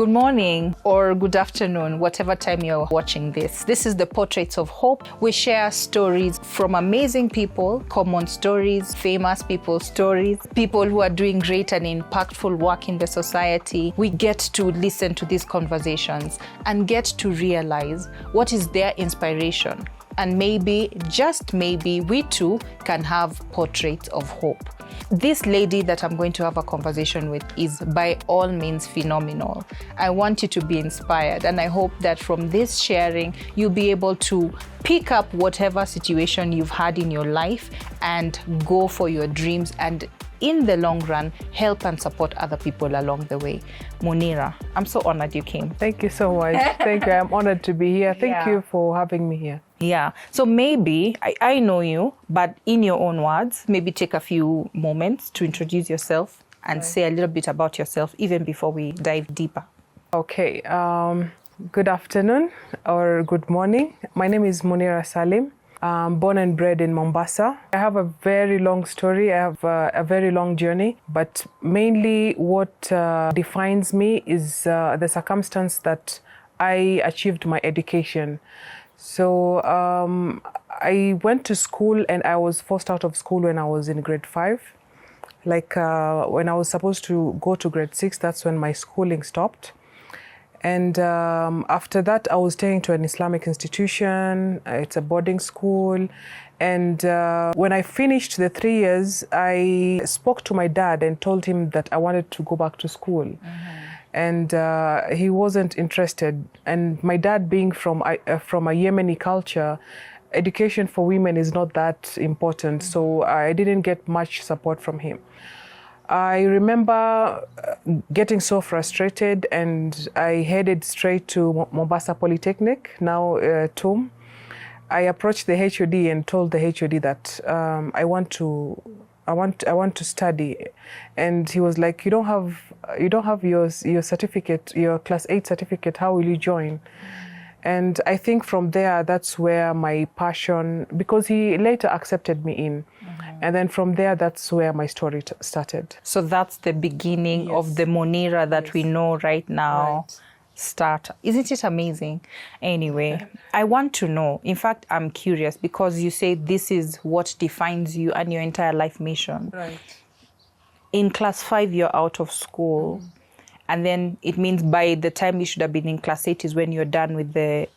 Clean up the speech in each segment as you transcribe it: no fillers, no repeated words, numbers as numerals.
Good morning or good afternoon, whatever time you're watching this. This is the Portraits of Hope. We share stories from amazing people, common stories, famous people's stories, people who are doing great and impactful work in the society. We get to listen to these conversations and get to realize what is their inspiration. And maybe, just maybe, we too can have portraits of hope. This lady that I'm going to have a conversation with is by all means phenomenal. I want you to be inspired, and I hope that from this sharing, you'll be able to pick up whatever situation you've had in your life and go for your dreams, and in the long run, help and support other people along the way. Munira, I'm so honored you came. Thank you so much. Thank you. I'm honored to be here. Thank you for having me here. Yeah. So maybe, I know you, but in your own words, maybe take a few moments to introduce yourself and say a little bit about yourself, even before we dive deeper. Okay. Good afternoon or good morning. My name is Munira Salim. I'm born and bred in Mombasa. I have a very long story. I have a very long journey, but mainly what defines me is the circumstance that I achieved my education. So I went to school and I was forced out of school when I was in grade 5. Like when I was supposed to go to grade 6, that's when my schooling stopped. And after that, I was taken to an Islamic institution. It's a boarding school. And when I finished the 3 years, I spoke to my dad and told him that I wanted to go back to school. Mm-hmm. And he wasn't interested. And my dad being from a Yemeni culture, education for women is not that important. Mm-hmm. So I didn't get much support from him. I remember getting so frustrated, and I headed straight to Mombasa Polytechnic, now TUM. I approached the HOD and told the HOD that I want to study, and he was like, you don't have your certificate, your class 8 certificate. How will you join? And I think from there, that's where my passion, because he later accepted me in. Mm-hmm. And then from there, that's where my story started. So that's the beginning of the Munira that we know right now. Start. Isn't it amazing? Anyway, I want to know, in fact, I'm curious because you say this is what defines you and your entire life mission. Right. In class 5, you're out of school. Mm-hmm. And then it means by the time you should have been in class 8 is when you're done with the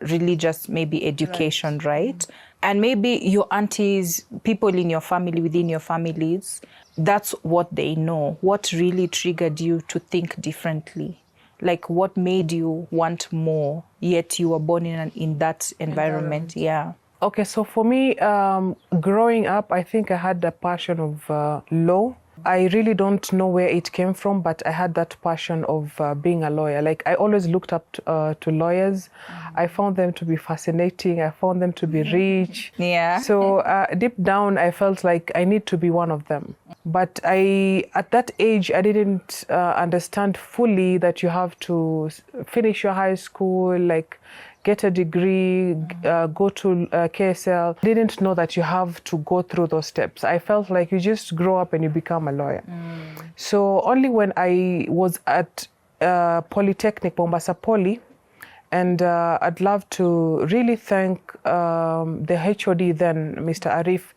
religious, maybe education, right? Mm-hmm. And maybe your aunties, people in your family, within your families, that's what they know. What really triggered you to think differently? Like what made you want more, yet you were born in that environment? Yeah. Okay, so for me, growing up, I think I had a passion of law. I really don't know where it came from, but I had that passion of being a lawyer. Like I always looked up to lawyers. Mm-hmm. I found them to be fascinating. I found them to be rich. Yeah. So deep down, I felt like I need to be one of them. But at that age, I didn't understand fully that you have to finish your high school, like get a degree, go to KSL. I didn't know that you have to go through those steps. I felt like you just grow up and you become a lawyer. Mm. So only when I was at Polytechnic, Mombasa Poly, and I'd love to really thank the HOD then, Mr. Arif,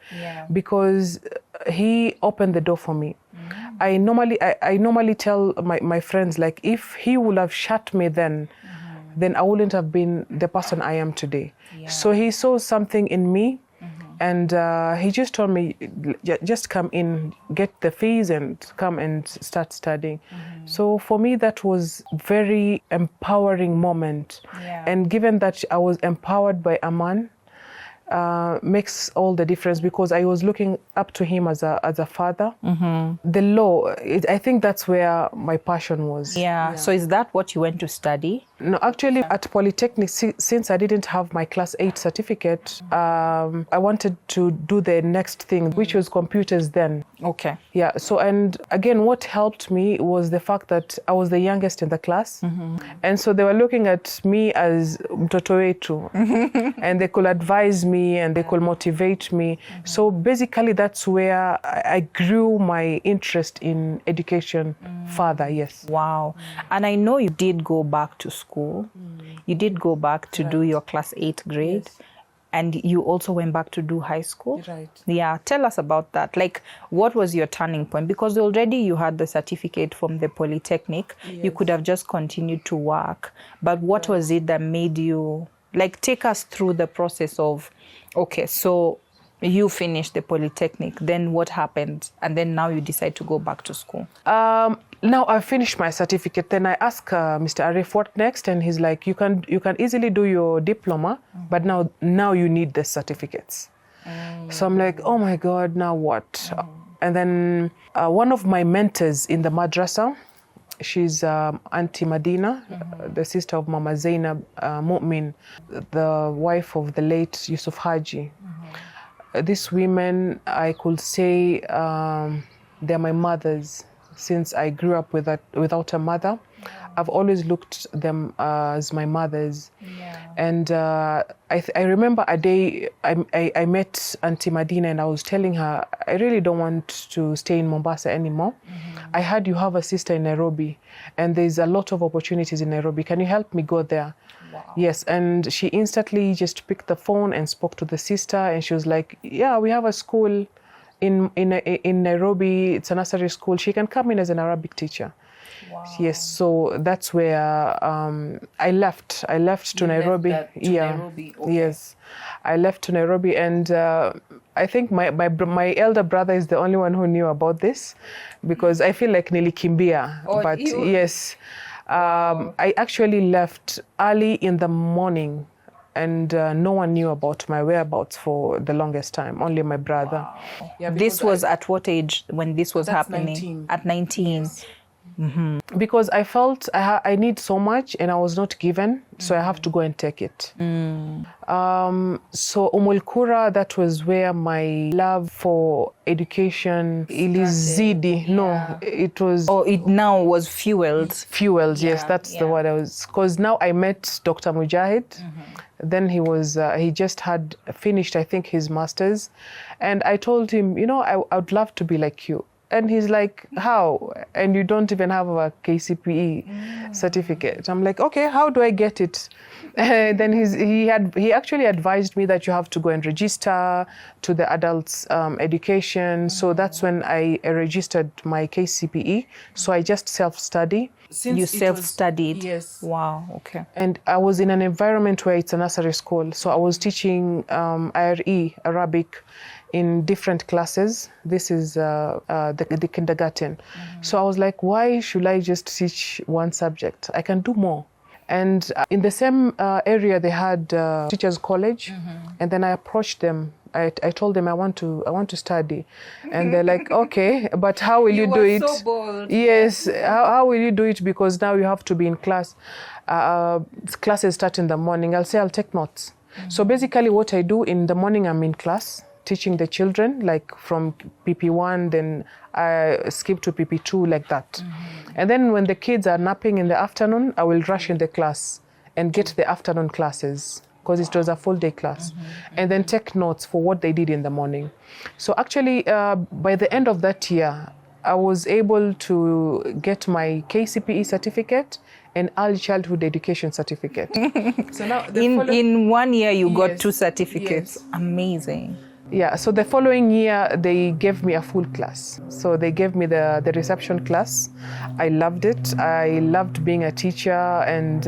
because he opened the door for me. Mm. I normally tell my friends, like, if he would have shut me then I wouldn't have been the person I am today. Yeah. So he saw something in me, and he just told me, just come in, get the fees and come and start studying. Mm-hmm. So for me, that was very empowering moment. Yeah. And given that I was empowered by a man, makes all the difference, because I was looking up to him as a father. Mm-hmm. The law, I think that's where my passion was. Yeah. So is that what you went to study? No, actually at Polytechnic, since I didn't have my class 8 certificate, I wanted to do the next thing, which was computers then. Okay. Yeah, so and again, what helped me was the fact that I was the youngest in the class. And so they were looking at me as mtoto wetu. And they could advise me and they could motivate me. So basically that's where I grew my interest in education further, yes. Wow. And I know you did go back to school. You did go back to do your class 8th grade. Yes. And you also went back to do high school? Right. Yeah, tell us about that. Like, what was your turning point? Because already you had the certificate from the Polytechnic. Yes. You could have just continued to work. But what was it that made you, like, take us through the process of, okay, so you finished the Polytechnic, then what happened? And then now you decide to go back to school. Now I finished my certificate. Then I asked Mr. Arif what next, and he's like, you can easily do your diploma, but now you need the certificates. So I'm like, oh my God, now what? And then one of my mentors in the madrasa, she's Auntie Madina, the sister of Mama Zainab Mu'min, the wife of the late Yusuf Haji. These women, I could say, they're my mothers. Since I grew up without a mother, I've always looked at them as my mothers. Yeah. And I remember a day I met Auntie Madina and I was telling her, I really don't want to stay in Mombasa anymore. I heard you have a sister in Nairobi and there's a lot of opportunities in Nairobi. Can you help me go there? Wow. Yes, and she instantly just picked the phone and spoke to the sister and she was like, yeah, we have a school in Nairobi, it's a nursery school. She can come in as an Arabic teacher. Wow. Yes, so that's where I left. I left to Nairobi. Nairobi. Okay. Yes, I left to Nairobi, and I think my elder brother is the only one who knew about this, because I feel like nilikimbia. But yes, I actually left early in the morning. And no one knew about my whereabouts for the longest time, only my brother. Wow. Yeah, this was at what age when this was happening? 19. At 19. Yes. Because I felt I need so much and I was not given, so I have to go and take it. So Umulkura, that was where my love for education ilizidi. Yeah. No, it was... Oh, it now was fueled. Fueled, yes, that's the word I was... Because now I met Dr. Mujahid. Then he just had finished, I think, his master's. And I told him, I would love to be like you. And he's like, how? And you don't even have a KCPE certificate. I'm like, okay, how do I get it? Then he actually advised me that you have to go and register to the adults education. So that's when I registered my KCPE. So I just self-study. You self-studied? Yes. Wow, okay. And I was in an environment where it's a nursery school. So I was teaching IRE, Arabic, in different classes. This is the kindergarten. So I was like, why should I just teach one subject? I can do more. And in the same area, they had teachers' college. And then I approached them. I told them I want to study, and they're like, okay, but how will you do it? So bold. Yes, how will you do it? Because now you have to be in class. Classes start in the morning. I'll say I'll take notes. So basically, what I do in the morning, I'm in class teaching the children, like from PP1, then I skip to PP2, like that. And then when the kids are napping in the afternoon, I will rush in the class and get the afternoon classes, because it was a full day class, and then take notes for what they did in the morning. So actually, by the end of that year, I was able to get my KCPE certificate and early childhood education certificate. So now in 1 year, you got 2 certificates. Yes. Amazing. Yeah, so the following year, they gave me a full class. So they gave me the reception class. I loved it. I loved being a teacher, and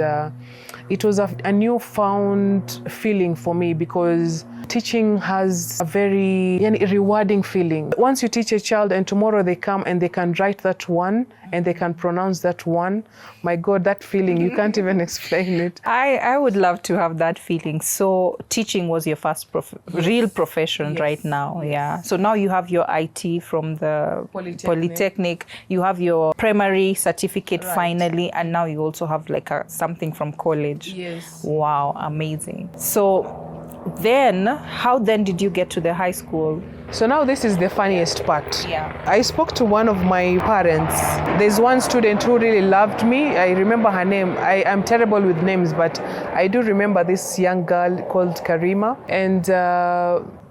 it was a newfound feeling for me, because teaching has a very rewarding feeling. Once you teach a child and tomorrow they come and they can write that one and they can pronounce that one, my God, that feeling, you can't even explain it. I would love to have that feeling. So teaching was your first real profession right now. Yes. Yeah. So now you have your IT from the Polytechnic. You have your primary certificate finally, and now you also have like something from college. Yes. Wow, amazing. So then, how then did you get to the high school? So now this is the funniest part. Yeah. I spoke to one of my parents. There's one student who really loved me. I remember her name. I'm terrible with names, but I do remember this young girl called Karima. And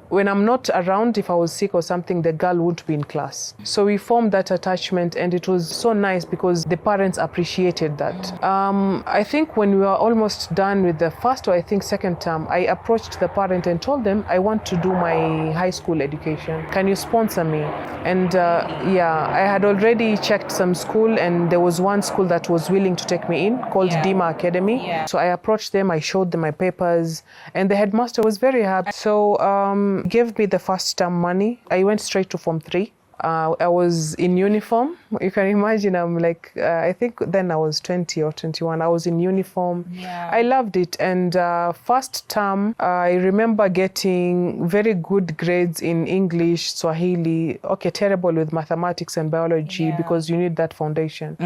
when I'm not around, if I was sick or something, the girl would be in class. So we formed that attachment, and it was so nice because the parents appreciated that. I think when we were almost done with the first or I think second term, I approached the parent and told them, I want to do my high school education. Can you sponsor me? And yeah, I had already checked some school, and there was one school that was willing to take me in called DEEN Academy. Yeah. So I approached them, I showed them my papers, and the headmaster was very happy. So gave me the first term money. I went straight to Form 3. I was in uniform. You can imagine, I'm like, I think then I was 20 or 21. I was in uniform. Yeah. I loved it. And first term, I remember getting very good grades in English, Swahili. Okay, terrible with mathematics and biology because you need that foundation.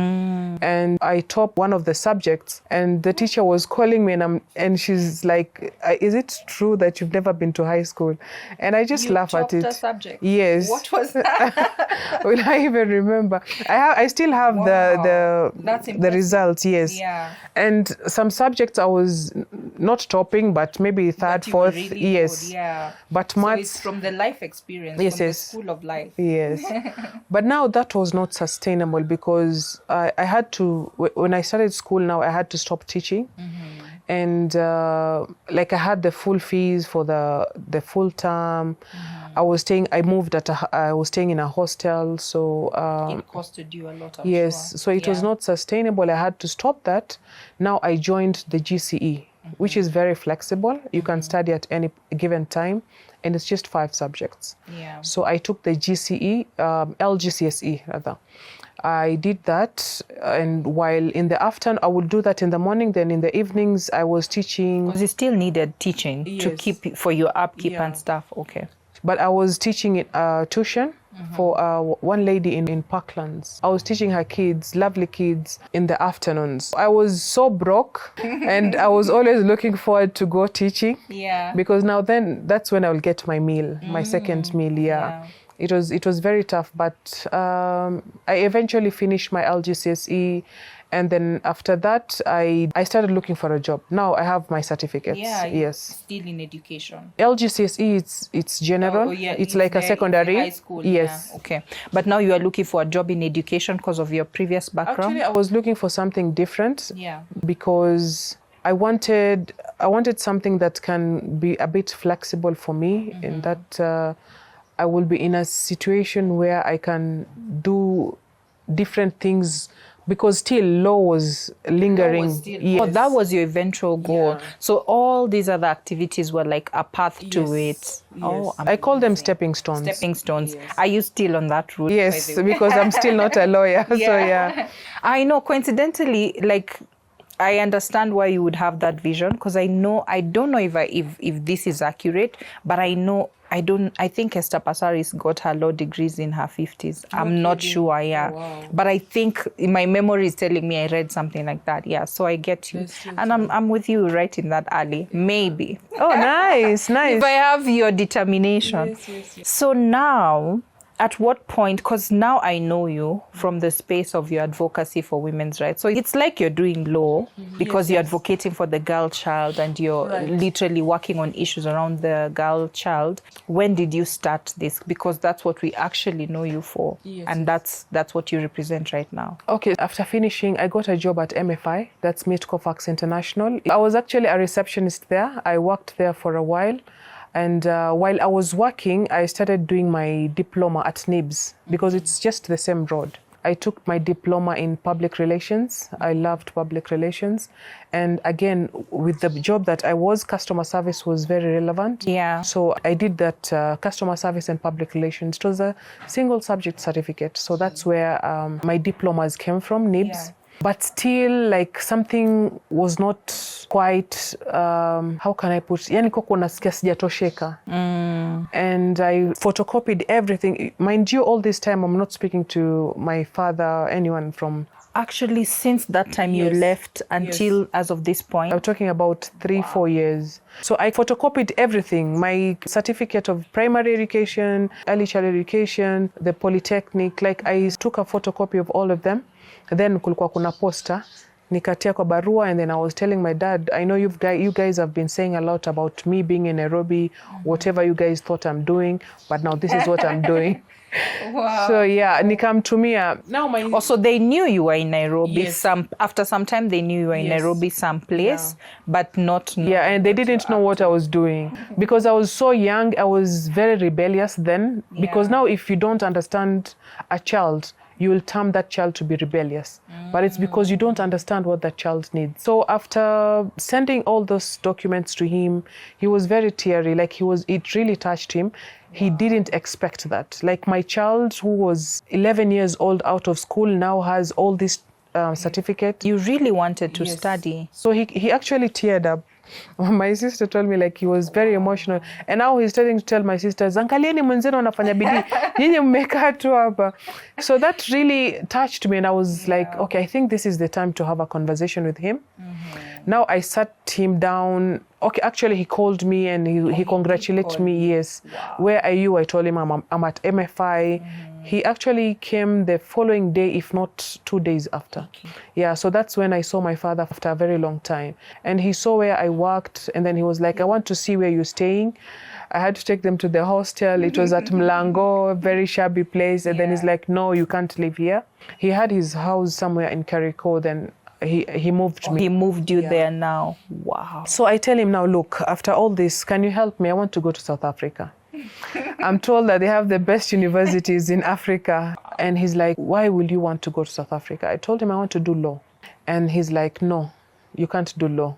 And I topped one of the subjects, and the teacher was calling me, and she's like, is it true that you've never been to high school? And I just laugh at it. A subject. Yes. What was that? Will I even remember? I still have the results, yes. Yeah. And some subjects I was not topping, but maybe third, fourth, really yes. Good, yeah. But so maths, it's from the life experience, yes, from yes. the school of life. Yes. But now that was not sustainable because I had to, when I started school now, I had to stop teaching. And like I had the full fees for the full term. I was staying in a hostel, so it costed you a lot. I'm yes, sure. so it was not sustainable. I had to stop that. Now I joined the GCE, which is very flexible. You can study at any given time, and it's just 5 subjects. Yeah. So I took the GCE, LGCSE rather. I did that, and while in the afternoon, I would do that in the morning, then in the evenings, I was teaching. Because you still needed teaching to keep for your upkeep and stuff. Okay. But I was teaching tuition for one lady in Parklands. I was teaching her kids, lovely kids, in the afternoons. I was so broke, and I was always looking forward to go teaching. Yeah. Because now then, that's when I will get my meal, my second meal, yeah. It was very tough, but I eventually finished my LGCSE, and then after that, I started looking for a job. Now I have my certificates. Yeah, yes. Still in education. LGCSE, it's general. It's like a secondary. High school. Yes. Yeah. Okay. But now you are looking for a job in education because of your previous background? Actually, I was looking for something different. Yeah. Because I wanted something that can be a bit flexible for me, in that I will be in a situation where I can do different things, because still law was lingering. Yes. Oh, that was your eventual goal. Yeah. So all these other activities were like a path to it. Yes. Oh, I call them stepping stones. Stepping stones. Yes. Are you still on that route? Yes, because I'm still not a lawyer. So yeah. I know, coincidentally, like, I understand why you would have that vision, because I don't know if this is accurate, but I think Esther Passaris got her law degrees in her 50s. I'm not sure, yeah. Oh, wow. But I think my memory is telling me I read something like that, yeah. So I get you. Yes, and I'm with you right in that alley, maybe. Oh, nice. If I have your determination. Yes. So now, at what point, because now I know you from the space of your advocacy for women's rights. So it's like you're doing law because you're advocating for the girl child, and you're literally working on issues around the girl child. When did you start this? Because that's what we actually know you for. Yes. And that's what you represent right now. Okay, after finishing, I got a job at MFI, that's Meet Cofax International. I was actually a receptionist there. I worked there for a while. And while I was working, I started doing my diploma at NIBS, because it's just the same road. I took my diploma in public relations. I loved public relations. And again, with the job that I was, customer service was very relevant. Yeah. So I did that customer service and public relations. It was a single subject certificate. So that's where my diplomas came from, NIBS. Yeah. But still, like, something was not quite, how can I put, yani koko nasikia sijatosheka. And I photocopied everything. Mind you, all this time, I'm not speaking to my father, anyone from Actually, since that time you Yes. left until as of this point? I'm talking about 3-4 years. So I photocopied everything, my certificate of primary education, early childhood education, the polytechnic, like I took a photocopy of all of them. Then kulikuwa kuna poster, nikatia kwa barua, and then I was telling my dad, I know you guys have been saying a lot about me being in Nairobi, whatever you guys thought I'm doing, but now this is what I'm doing. Wow. So yeah, nikamtumia. Now my Also, they knew you were in Nairobi. Yes. After some time, they knew you were in Yes. Nairobi someplace, but not. Yeah, and they didn't know what I was doing because I was so young. I was very rebellious then. Because now, if you don't understand a child, you will term that child to be rebellious. But it's because you don't understand what that child needs. So after sending all those documents to him, he was very teary. Like it really touched him. He didn't expect that. Like my child, who was 11 years old out of school, now has all this certificate. You really wanted to study. So he actually teared up. My sister told me, like, he was very emotional, and now he's starting to tell my sisters, angalieni mwenzenu anafanya bidii, nyinyi mmekaa tu hapa. So that really touched me, and I was like, okay, I think this is the time to have a conversation with him. Now I sat him down. Okay, actually he called me and he congratulated me. Yes. Where are you? I told him I'm at MFI. He actually came the following day, if not 2 days after. Yeah, so that's when I saw my father after a very long time. And he saw where I worked, and then he was like, I want to see where you're staying. I had to take them to the hostel. It was at Mlango, a very shabby place. And then he's like, no, you can't live here. He had his house somewhere in Carrico, then he moved me. He moved you there now. Wow. So I tell him now, look, after all this, can you help me? I want to go to South Africa. I'm told that they have the best universities in Africa. And he's like, why will you want to go to South Africa? I told him I want to do law. And he's like, no, you can't do law.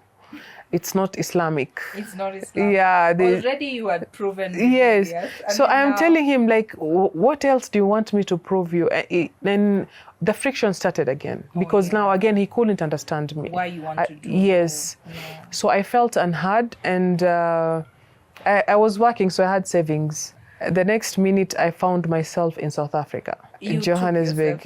It's not Islamic. It's not Islamic. Yeah. Already you had proven. Yes. So I'm telling him, like, what else do you want me to prove you? Then the friction started again, because now again he couldn't understand me. Why you want to do Yes. So I felt unheard, and I was working, so I had savings. The next minute I found myself in South Africa, in Johannesburg.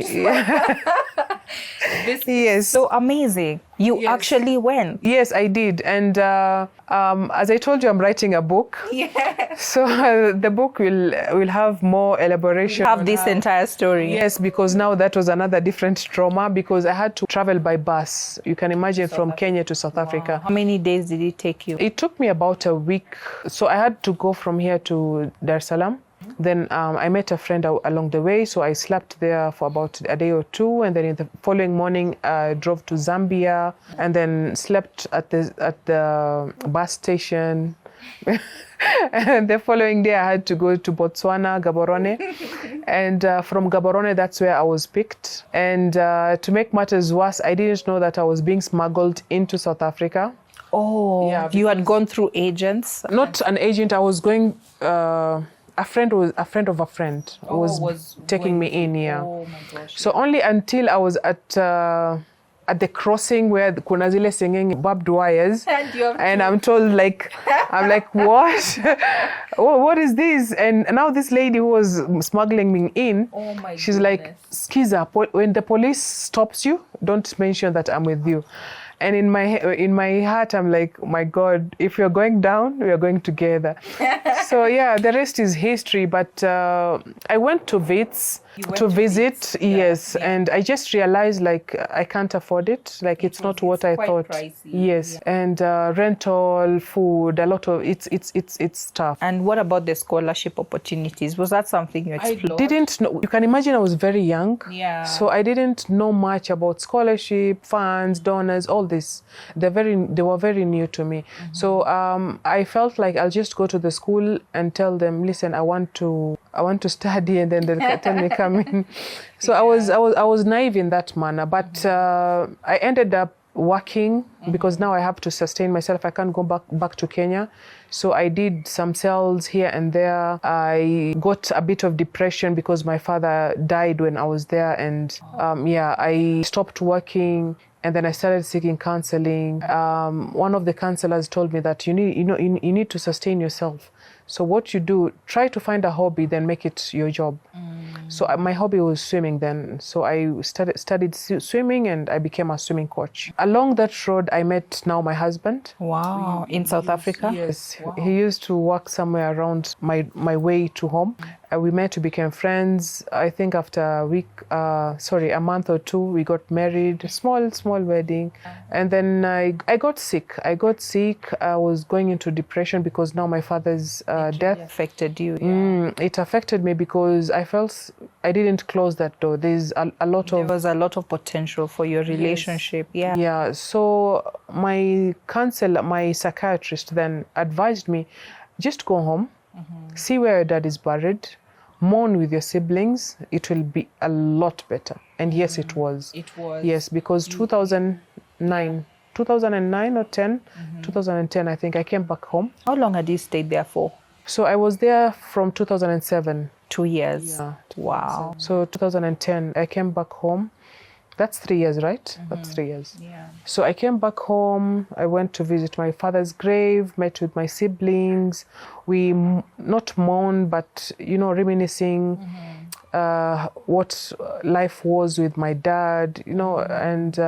Yes. So amazing. You actually went. Yes, I did. And as I told you, I'm writing a book. Yeah. So the book will have more elaboration. Have this entire story. Yes, because now that was another different trauma, because I had to travel by bus. You can imagine, from Kenya to South Africa. How many days did it take you? It took me about a week. So I had to go from here to Dar es Salaam. Then I met a friend along the way, so I slept there for about a day or two, and then in the following morning I drove to Zambia, and then slept at the bus station. And the following day I had to go to Botswana, Gaborone, and from Gaborone, that's where I was picked. And to make matters worse, I didn't know that I was being smuggled into South Africa. Oh, yeah, you had gone through agents? Not an agent. I was going. A friend of a friend was taking me in. Yeah. Oh my gosh. So only until I was at the crossing where kuna zile singing barbed wires, and I'm told, like, I'm like, what? What is this? And now this lady who was smuggling me in, she's like, Skiza, when the police stops you, don't mention that I'm with you. And in my heart, I'm like, oh my God, if you're going down, we are going together. So yeah, the rest is history. But I went to Wits to visit, yes, and I just realized, like, I can't afford it. Like, it's not what I thought. Pricey. Yes, and rental, food, a lot of it's tough. And what about the scholarship opportunities? Was that something you explored? I didn't know. You can imagine I was very young. Yeah. So I didn't know much about scholarship, funds, donors, all this. They were very new to me. Mm-hmm. So I felt like I'll just go to the school and tell them, listen, I want to study, and then they'll tell me come in. So I was naive in that manner, but I ended up working because now I have to sustain myself. I can't go back to Kenya. So I did some sales here and there. I got a bit of depression because my father died when I was there, and I stopped working. And then I started seeking counseling. One of the counselors told me that you need to sustain yourself. So what you do, try to find a hobby, then make it your job. So my hobby was swimming then. So I studied swimming and I became a swimming coach. Along that road, I met now my husband. Wow. In South Africa? Yes. Wow. He used to work somewhere around my way to home. We met, we became friends. I think after a month or two, we got married. Small wedding. And then I got sick. I was going into depression because now my father's death affected you. It affected me because I felt I didn't close that door. There was a lot of potential for your relationship. Yes. Yeah. So my counselor, my psychiatrist then advised me, just go home, see where your dad is buried, mourn with your siblings. It will be a lot better. And yes, it was. It was. Yes, because 2009 or 10, 2010, I think I came back home. How long had you stayed there for? So I was there from 2007. 2 years. Yeah. Wow. So 2010, I came back home. That's 3 years, right? That's 3 years. Yeah. So I came back home. I went to visit my father's grave, met with my siblings. We not mourn, but, reminiscing what life was with my dad, and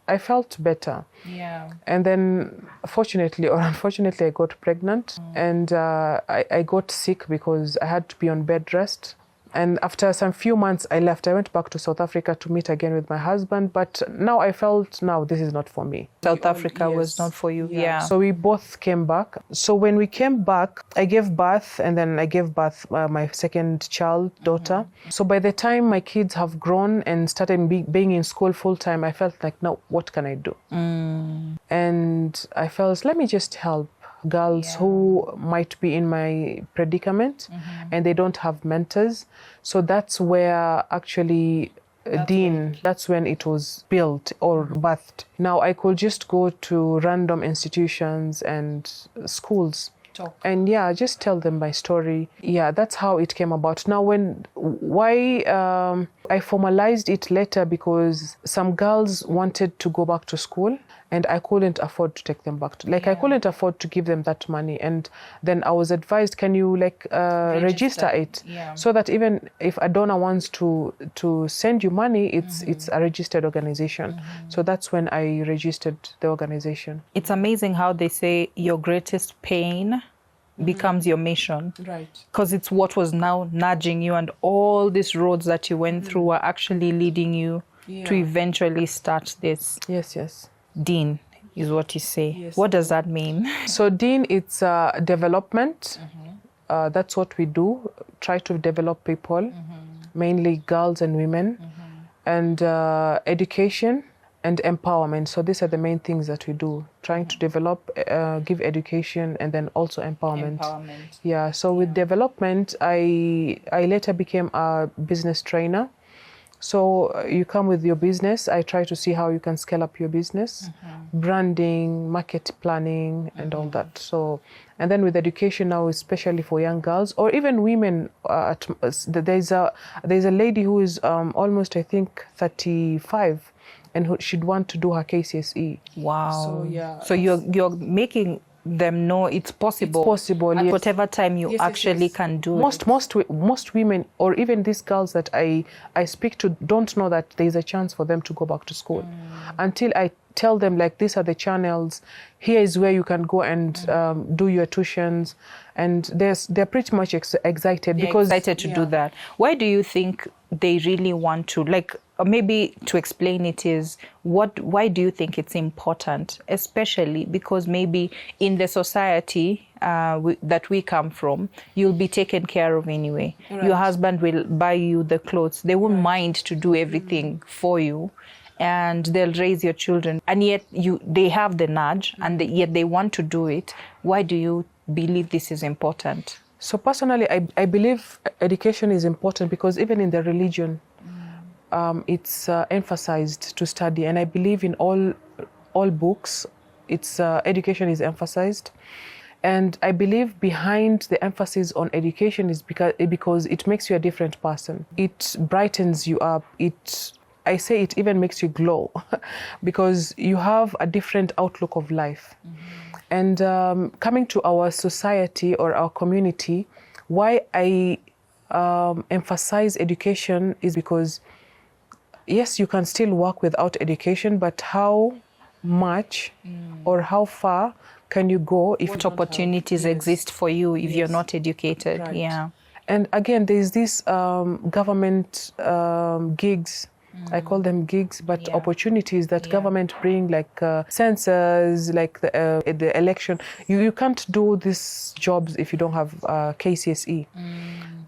I felt better. Yeah. And then fortunately or unfortunately, I got pregnant and I got sick because I had to be on bed rest. And after some few months, I left. I went back to South Africa to meet again with my husband. But now I felt, this is not for me. South Africa was not for you. Yeah. So we both came back. So when we came back, I gave birth, and then I gave birth my second child, daughter. So by the time my kids have grown and started being in school full time, I felt like, now what can I do? And I felt, let me just help girls who might be in my predicament and they don't have mentors. So that's where actually DEEN, that's when it was built or birthed. Now I could just go to random institutions and schools and just tell them my story. Yeah, that's how it came about. Now I formalized it later because some girls wanted to go back to school and I couldn't afford to take them back I couldn't afford to give them that money. And then I was advised, can you register it so that even if a donor wants to send you money, it's a registered organization. So that's when I registered the organization. It's amazing how they say your greatest pain becomes your mission. Right. Because it's what was now nudging you, and all these roads that you went through are actually leading you to eventually start this. Yes. DEEN is what you say. Yes. What does that mean? So DEEN, it's development. That's what we do. Try to develop people, mainly girls and women, and education and empowerment. So these are the main things that we do, trying to develop, give education, and then also empowerment. Yeah, so with development, I later became a business trainer. So you come with your business, I try to see how you can scale up your business, branding, market planning, and all that. So, and then with education now, especially for young girls or even women, there's a lady who is almost, I think, 35, and she'd want to do her KCSE. Wow. So you're making them know it's possible. It's possible, at whatever time you actually can do it. Most women, or even these girls that I speak to, don't know that there's a chance for them to go back to school until I tell them, these are the channels, here is where you can go and do your tuitions, and they're pretty much excited to do that. Why do you think they really want to, maybe to explain it is, why do you think it's important, especially because maybe in the society that we come from, you'll be taken care of anyway. Right. Your husband will buy you the clothes. They won't mind to do everything for you, and they'll raise your children. And yet they have the nudge, and yet they want to do it. Why do you believe this is important? So personally, I believe education is important because even in the religion, it's emphasized to study, and I believe in all books, education is emphasized, and I believe behind the emphasis on education is because it makes you a different person. It brightens you up. I say it even makes you glow because you have a different outlook of life. And coming to our society or our community, why I emphasize education is because, yes, you can still work without education, but how much or how far can you go if what opportunities exist for you if you're not educated? Right. Yeah. And again, there's this government gigs. I call them gigs, but opportunities that government bring, like census, like the election. You can't do these jobs if you don't have KCSE.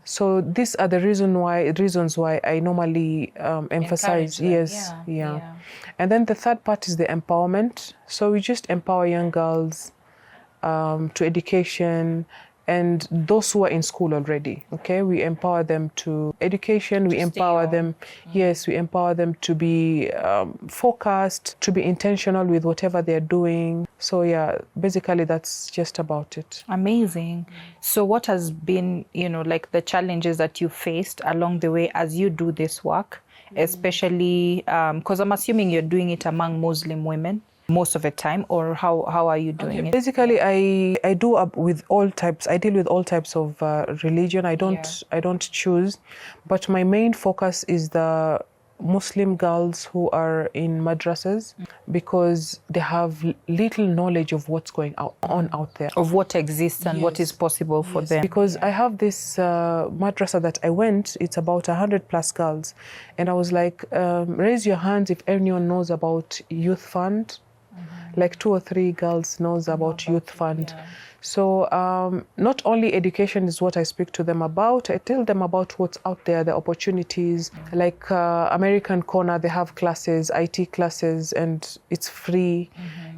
So these are the reasons why I normally emphasize. Yes, yeah. And then the third part is the empowerment. So we just empower young girls to education, and those who are in school already, okay, we empower them to education, we empower them, yes, we empower them to be focused, to be intentional with whatever they're doing. So yeah, basically that's just about it. Amazing. So what has been, like the challenges that you faced along the way as you do this work, especially because I'm assuming you're doing it among Muslim women most of the time, or how are you doing it? Basically, I do with all types. I deal with all types of religion. I don't choose, but my main focus is the Muslim girls who are in madrasas, because they have little knowledge of what's going on out there, of what exists and what is possible for them. Because I have this madrasa that I went, it's about 100+ girls, and I was like, raise your hands if anyone knows about youth fund. Like 2 or 3 girls knows about youth fund. So not only education is what I speak to them about, I tell them about what's out there, the opportunities. Like American Corner, they have classes, IT classes, and it's free.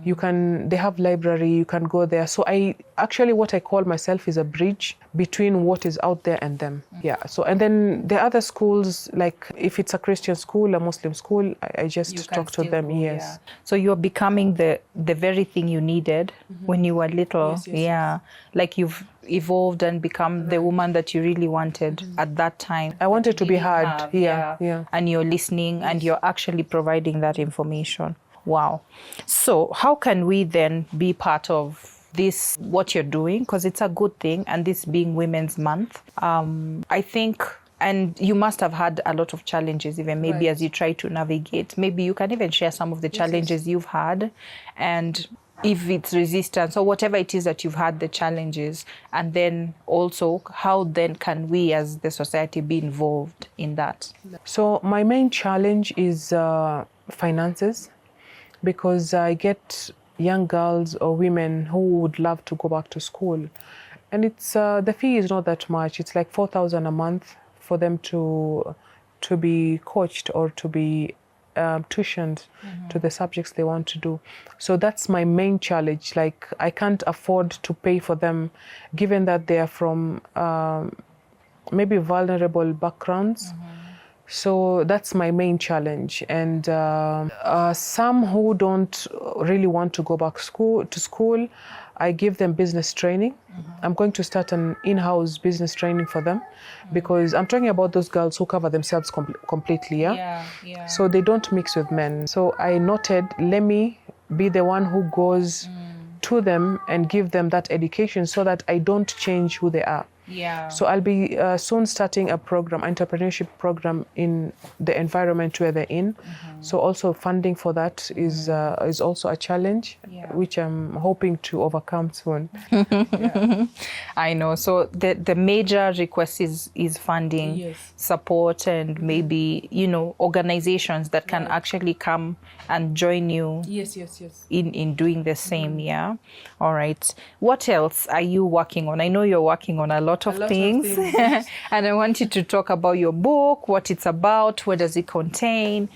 They have library, you can go there. So what I call myself is a bridge between what is out there and them. Yeah. So, and then the other schools, like if it's a Christian school, a Muslim school, I just talk to them. Yes. So you're becoming the very thing you needed when you were little. Yes. Like you've evolved and become the woman that you really wanted at that time. I wanted to be heard. Yeah. And you're listening and you're actually providing that information. Wow. So how can we then be part of this, what you're doing? Because it's a good thing, and this being Women's Month. I think, and you must have had a lot of challenges even maybe as you try to navigate. Maybe you can even share some of the challenges you've had, and if it's resistance or whatever it is that you've had, the challenges, and then also how then can we as the society be involved in that? So my main challenge is finances, because I get young girls or women who would love to go back to school, and it's the fee is not that much. It's like 4,000 a month for them to be coached or to be tuitioned to the subjects they want to do. So that's my main challenge. Like, I can't afford to pay for them, given that they are from maybe vulnerable backgrounds. So that's my main challenge. And some who don't really want to go back to school, I give them business training. I'm going to start an in-house business training for them, because I'm talking about those girls who cover themselves completely. Yeah. So they don't mix with men. So I noted, let me be the one who goes to them and give them that education, so that I don't change who they are. So I'll be soon starting a program, entrepreneurship program in the environment where they're in. So also funding for that is also a challenge, which I'm hoping to overcome soon. I know. So the major request is funding, support, and maybe organizations that can actually come and join you. In doing the same. All right. What else are you working on? I know you're working on a lot of things. And I want you to talk about your book, what it's about, what does it contain.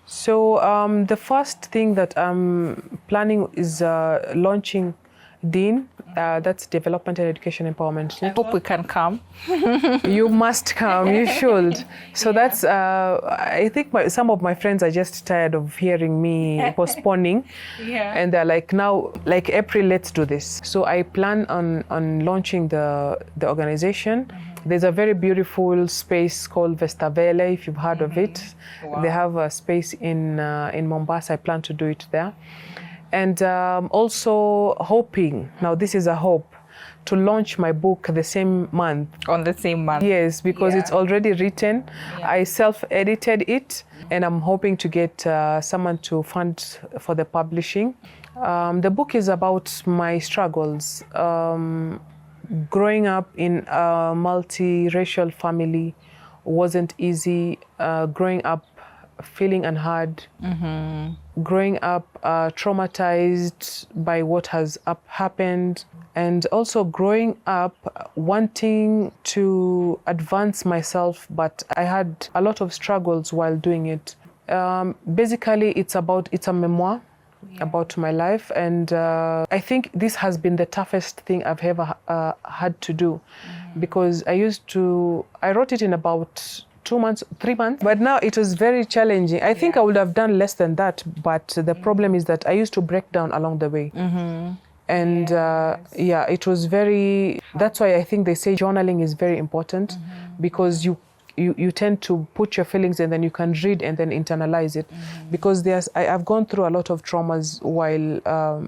So the first thing that I'm planning is launching DEEN, that's Development and Education Empowerment. I hope we can come. You must come, you should. So that's, I think some of my friends are just tired of hearing me postponing. And they're like, now, like April, let's do this. So I plan on launching the organization. There's a very beautiful space called Vestavele, if you've heard of it. Wow. They have a space in Mombasa. I plan to do it there. And also hoping, now this is a hope, to launch my book the same month. On the same month. Yes, because it's already written. Yeah. I self-edited it, and I'm hoping to get someone to fund for the publishing. The book is about my struggles. Growing up in a multiracial family wasn't easy. Growing up feeling unheard. Growing up traumatized by what has happened. And also growing up wanting to advance myself, but I had a lot of struggles while doing it. Basically, it's a memoir about my life, and I think this has been the toughest thing I've ever had to do, because I wrote it in about 2 months, 3 months, but now it was very challenging. I think I would have done less than that, but the problem is that I used to break down along the way. And it was that's why I think they say journaling is very important, because you tend to put your feelings and then you can read and then internalize it. Because I've gone through a lot of traumas while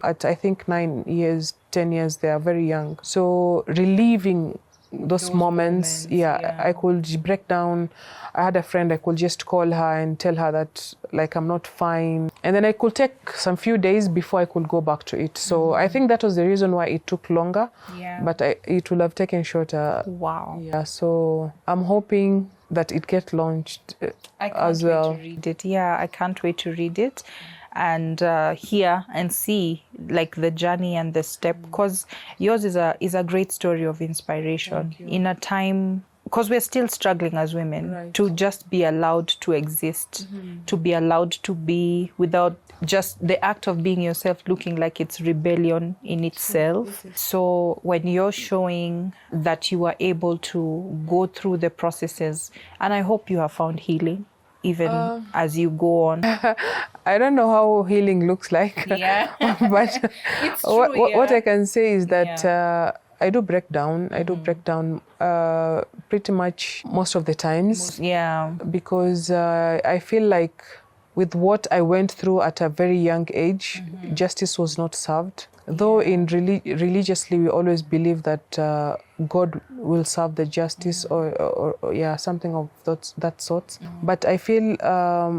at I think 9 years, 10 years, they are very young. So relieving those moments, I could break down. I had a friend, I could just call her and tell her that like I'm not fine, and then I could take some few days before I could go back to it. So I think that was the reason why it took longer, but it would have taken shorter. Wow. Yeah, so I'm hoping that it gets launched as well. I can't wait to read it. Yeah, I can't wait to read it and hear and see like the journey and the step, because yours is a great story of inspiration in a time, because we're still struggling as women to just be allowed to exist, to be allowed to be without just the act of being yourself looking like it's rebellion in itself. So when you're showing that you are able to go through the processes, and I hope you have found healing even as you go on. I don't know how healing looks like, but It's true, what I can say is that I do break down. I do break down pretty much most of the times. Because I feel like with what I went through at a very young age, justice was not served. Though in religiously we always believe that God will serve the justice or something of that sort. But I feel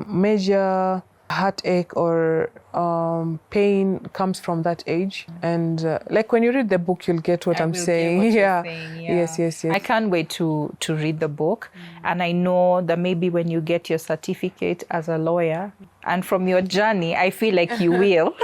major heartache or pain comes from that age, and like when you read the book you'll get what I'm saying. Yes. I can't wait to read the book, and I know that maybe when you get your certificate as a lawyer, and from your journey I feel like you will.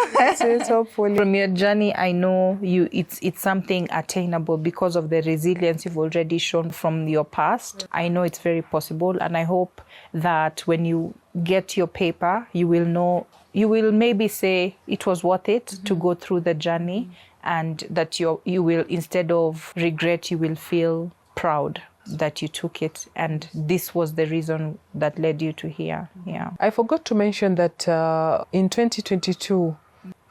Hopefully. From your journey I know it's something attainable because of the resilience you've already shown from your past. I know it's very possible, and I hope that when you get your paper you will know, you will maybe say it was worth it to go through the journey, and that you will, instead of regret, you will feel proud that you took it, and this was the reason that led you to here. I forgot to mention that in 2022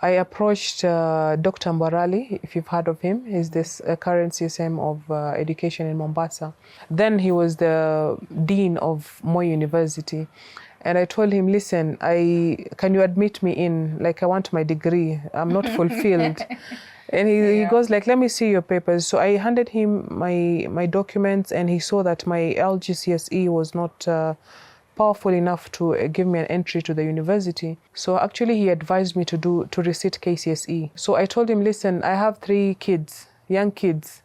I approached Dr. Mbarali, if you've heard of him. He's this current CSM of education in Mombasa. Then he was the dean of Moi University. And I told him, listen, can you admit me in? Like, I want my degree. I'm not fulfilled. And he goes like, let me see your papers. So I handed him my documents, and he saw that my KCSE was not powerful enough to give me an entry to the university. So actually he advised me to resit KCSE. So I told him, listen, I have 3 kids, young kids.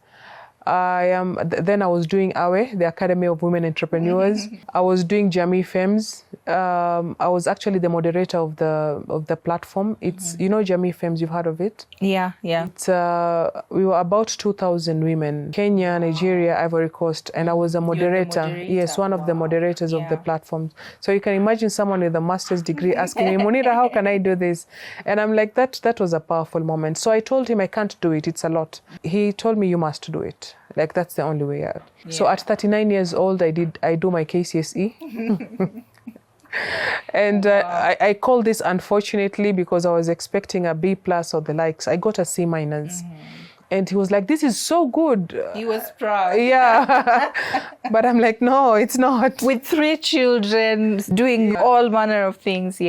Then I was doing AWE, the Academy of Women Entrepreneurs. I was doing Jamii Femmes. I was actually the moderator of the platform. It's Jamii Femmes, you've heard of it? Yeah. It's we were about 2,000 women, Kenya, Nigeria, Ivory Coast, and I was a moderator. Yes, one of the moderators of the platform. So you can imagine someone with a master's degree asking me, Munira, how can I do this? And I'm like, that was a powerful moment. So I told him I can't do it. It's a lot. He told me, you must do it. Like, that's the only way out. So at 39 years old, I do my KCSE. And I call this unfortunately because I was expecting a B+ or the likes. I got a C-. And he was like, this is so good. He was proud. Yeah. But I'm like, no, it's not. With 3 children, doing all manner of things,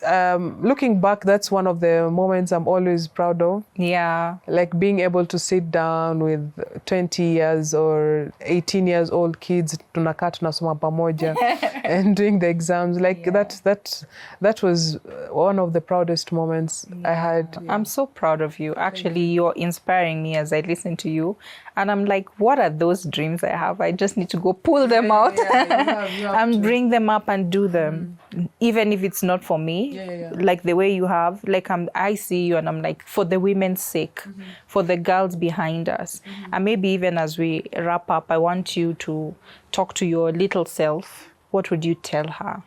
Looking back, that's one of the moments I'm always proud of. Yeah. Like being able to sit down with 20 years or 18 years old kids, tunakaa tunasoma pamoja, and doing the exams. Like that was one of the proudest moments I had. I'm so proud of you. Actually, you're inspiring me as I listen to you. And I'm like, what are those dreams I have? I just need to go pull them out You have and to. bring them up and do them. Even if it's not for me, like the way you have, like I see you and I'm like, for the women's sake, for the girls behind us. And maybe even as we wrap up, I want you to talk to your little self. What would you tell her?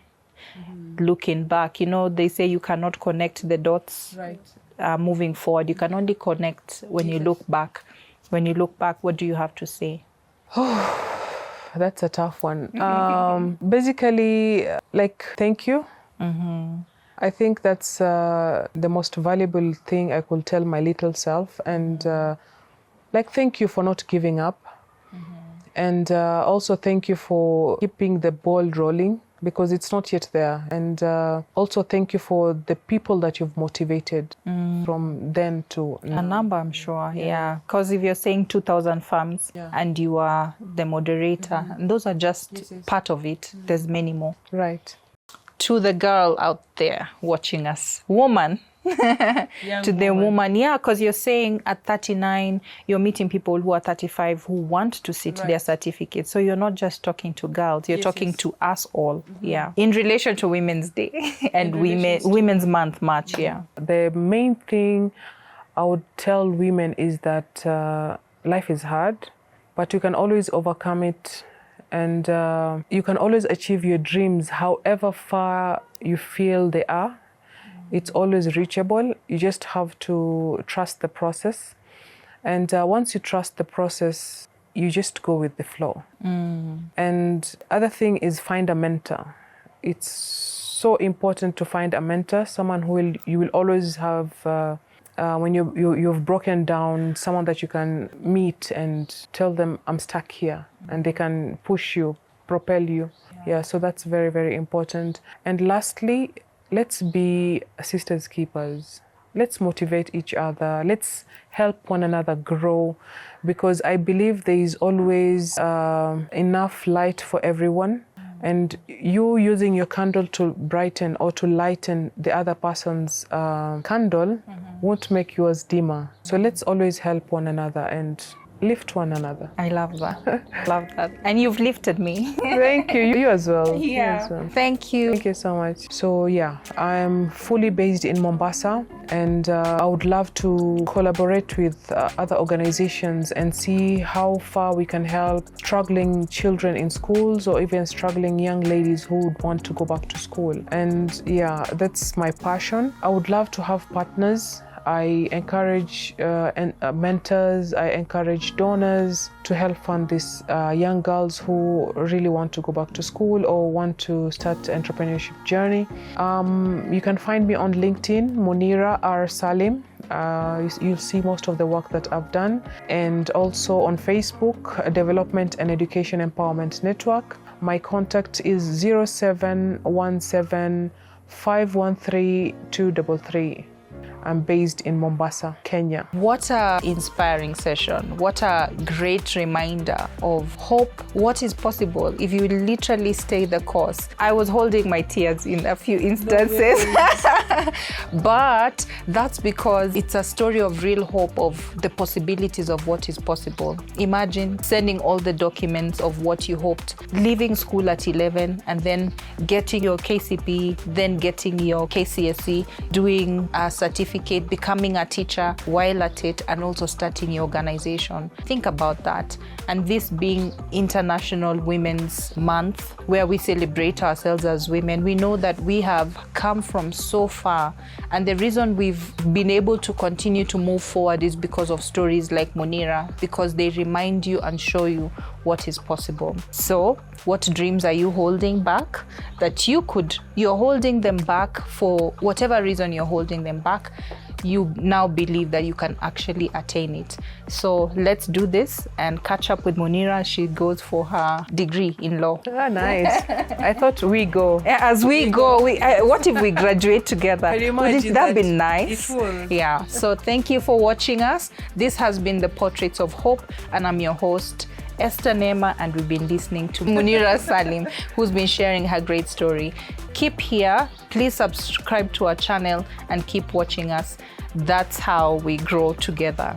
Looking back, you know, they say you cannot connect the dots moving forward. You can only connect when you look back. When you look back, what do you have to say? That's a tough one. Basically, like, thank you. I think that's the most valuable thing I could tell my little self. And like, thank you for not giving up. And also thank you for keeping the ball rolling, because it's not yet there. And also thank you for the people that you've motivated from then to now. A number, I'm sure, yeah. Because if you're saying 2,000 farms and you are the moderator, and those are just part of it. There's many more. Right. To the girl out there watching us, woman, to the woman, because you're saying at 39, you're meeting people who are 35 who want to sit their certificate. So you're not just talking to girls, you're talking to us all. In relation to Women's Day and Women's Month, March. The main thing I would tell women is that life is hard, but you can always overcome it. And you can always achieve your dreams however far you feel they are. It's always reachable. You just have to trust the process. And once you trust the process, you just go with the flow. And other thing is find a mentor. It's so important to find a mentor, someone who you will always have, when you've broken down, someone that you can meet and tell them, I'm stuck here. And they can push you, propel you. So that's very, very important. And lastly, let's be sisters keepers. Let's motivate each other. Let's help one another grow, because I believe there is always enough light for everyone. And you using your candle to brighten or to lighten the other person's candle won't make yours dimmer. So let's always help one another and lift one another. I love that. Love that. And you've lifted me. Thank you. You as well. You as well. Thank you. Thank you so much. So I'm fully based in Mombasa, and I would love to collaborate with other organizations and see how far we can help struggling children in schools, or even struggling young ladies who would want to go back to school. And that's my passion. I would love to have partners. I encourage mentors, I encourage donors to help fund these young girls who really want to go back to school or want to start entrepreneurship journey. You can find me on LinkedIn, Munira Salim. You'll see most of the work that I've done. And also on Facebook, Development and Education Empowerment Network. My contact is 0717 513 233. I'm based in Mombasa, Kenya. What a inspiring session. What a great reminder of hope. What is possible if you literally stay the course. I was holding my tears in a few instances. But that's because it's a story of real hope, of the possibilities of what is possible. Imagine sending all the documents of what you hoped, leaving school at 11 and then getting your KCPE, then getting your KCSE, doing a certificate, becoming a teacher while at it, and also starting your organization. Think about that. And this being International Women's Month, where we celebrate ourselves as women, we know that we have come from so far. And the reason we've been able to continue to move forward is because of stories like Munira, because they remind you and show you what is possible. So, what dreams are you holding back that you're holding them back for whatever reason you're holding them back? you now believe that you can actually attain it. So let's do this and catch up with Munira as she goes for her degree in law. Ah, nice. I thought we go. As we go, what if we graduate together? Can you Wouldn't imagine that be that? nice? It would. Yeah. So thank you for watching us. This has been the Portraits of Hope, and I'm your host, Esther Nema, and we've been listening to Munira Salim, who's been sharing her great story. Keep here. Please subscribe to our channel and keep watching us. That's how we grow together.